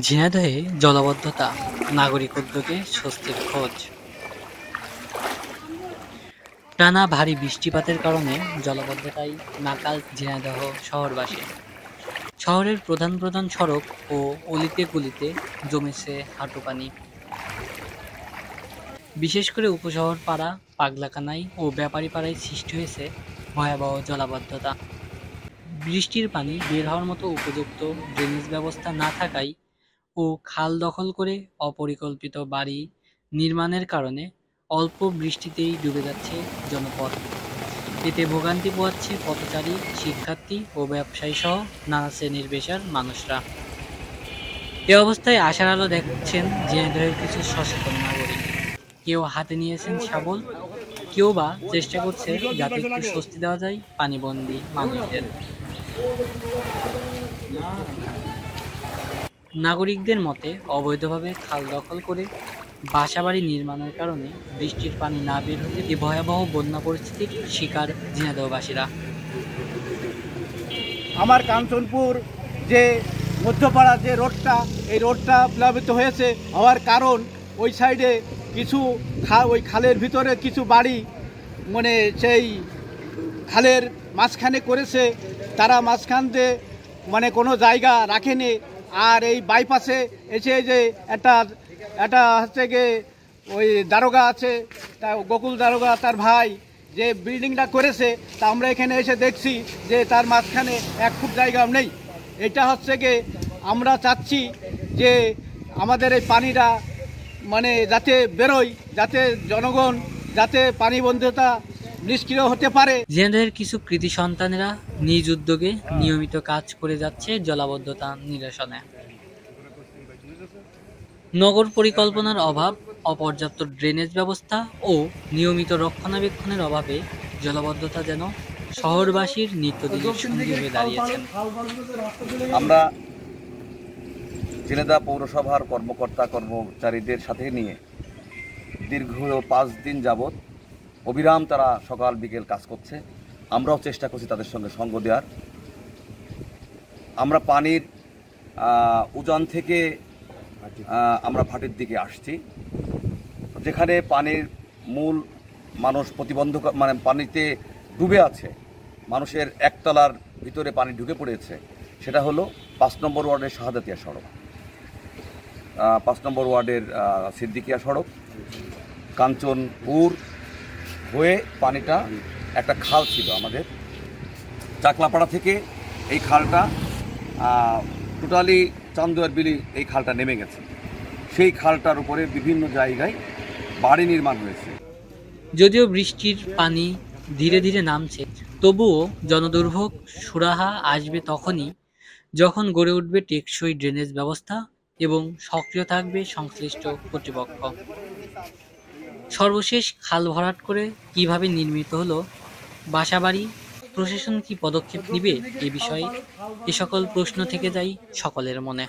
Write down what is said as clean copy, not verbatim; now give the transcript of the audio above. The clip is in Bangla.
ঝিনাইদহে জলাবদ্ধতা, নাগরিক উদ্যোগে স্বস্তির খোঁজ। টানা ভারী বৃষ্টিপাতের কারণে জলাবদ্ধতায় নাকাল ঝিনাইদহ শহরবাসী। শহরের প্রধান প্রধান সড়ক ও অলিতে গলিতে জমেছে হাঁটু পানি। বিশেষ করে উপশহর পাড়া, পাগলাকানাই ও ব্যাপারী পাড়ায় সৃষ্টি হয়েছে ভয়াবহ জলাবদ্ধতা। বৃষ্টির পানি বের হওয়ার মতো উপযুক্ত ড্রেনেজ ব্যবস্থা না থাকায় ও খাল দখল করে অপরিকল্পিত বাড়ি নির্মাণের কারণে অল্প বৃষ্টিতেই ডুবে যাচ্ছে জনপদ। এতে ভোগান্তি পোহাচ্ছে পথচারী, শিক্ষার্থী ও ব্যবসায়ী সহ নানা শ্রেণীর পেশার মানুষরা। এ অবস্থায় আশার আলো দেখছেন ঝিনাইদহের কিছু সচেতন নাগরিক। কেউ হাতে নিয়েছেন শাবল, কেউ বা চেষ্টা করছে যাতে একটু স্বস্তি দেওয়া যায় পানিবন্দী মানুষদের। নাগরিকদের মতে, অবৈধভাবে খাল দখল করে বাসাবাড়ি নির্মাণের কারণে বৃষ্টির পানি না বের হলে এই ভয়াবহ বন্যা পরিস্থিতির শিকার ঝিনাইদহবাসীরা। আমার কাঞ্চনপুর যে মধ্যপাড়া যে রোডটা, এই রোডটা প্লাবিত হয়েছে হওয়ার কারণ ওই সাইডে কিছু ওই খালের ভিতরে কিছু বাড়ি মানে সেই খালের মাঝখানে করেছে, তারা মাঝখান দিয়ে মানে কোনো জায়গা রাখেনি। আর এই বাইপাসে এসে যে একটা হচ্ছে গিয়ে ওই দারোগা আছে, তা গোকুল দারোগা তার ভাই যে বিল্ডিংটা করেছে, তা আমরা এখানে এসে দেখছি যে তার মাঝখানে 1 ফুট জায়গা নেই। এটা হচ্ছে গিয়ে আমরা চাচ্ছি যে আমাদের এই পানিটা মানে যাতে বেরোয়, যাতে জনগণ যাতে পানিবন্ধিতা নিষ্ক্রিয় হতে পারে। ঝিনাইদহের কিছু কৃতি সন্তানেরা নিজ উদ্যোগে নিয়মিত কাজ করে যাচ্ছে জলাবদ্ধতা নিরসনে। নগর পরিকল্পনার অভাব, অপর্যাপ্ত ড্রেনেজ ব্যবস্থা ও নিয়মিত রক্ষণাবেক্ষণের অভাবে জলাবদ্ধতা যেন শহরবাসীর নিত্যদিনের সঙ্গী হয়ে দাঁড়িয়েছেন। আমরা ঝিনাইদহ পৌরসভার কর্মকর্তা কর্মচারীদের সাথে নিয়ে দীর্ঘ 5 দিন যাবৎ অবিরাম তারা সকাল বিকেল কাজ করছে। আমরাও চেষ্টা করছি তাদের সঙ্গে সঙ্গ দেওয়ার। আমরা পানির উজান থেকে আমরা ভাটির দিকে আসছি, যেখানে পানির মূল মানুষ প্রতিবন্ধক মানে পানিতে ডুবে আছে, মানুষের একতলার ভিতরে পানি ঢুকে পড়েছে। সেটা হলো 5 নম্বর ওয়ার্ডের শাহাদাতিয়া সড়ক, 5 নম্বর ওয়ার্ডের সিদ্দিকিয়া সড়ক, কাঞ্চনপুর হয়ে পানিটা একটা খাল ছিল আমাদের চাকলাপাড়া থেকে, এই খালটা টোটালি চান্দুয়ার বিলি এই খালটা নেমে গেছে। সেই খালটার উপরে বিভিন্ন জায়গায় বাড়ি নির্মাণ হয়েছে। যদিও বৃষ্টির পানি ধীরে ধীরে নামছে, তবুও জনদুর্ভোগ সুরাহা আসবে তখনই যখন গড়ে উঠবে টেকসই ড্রেনেজ ব্যবস্থা এবং সক্রিয় থাকবে সংশ্লিষ্ট কর্তৃপক্ষ। সর্বশেষ খাল ভরাট করে কিভাবে নির্মিত হলো বাসাবাড়ি, প্রশাসন কি পদক্ষেপ নেবে এ বিষয়ে, এ সকল প্রশ্ন থেকে যায় সকলের মনে।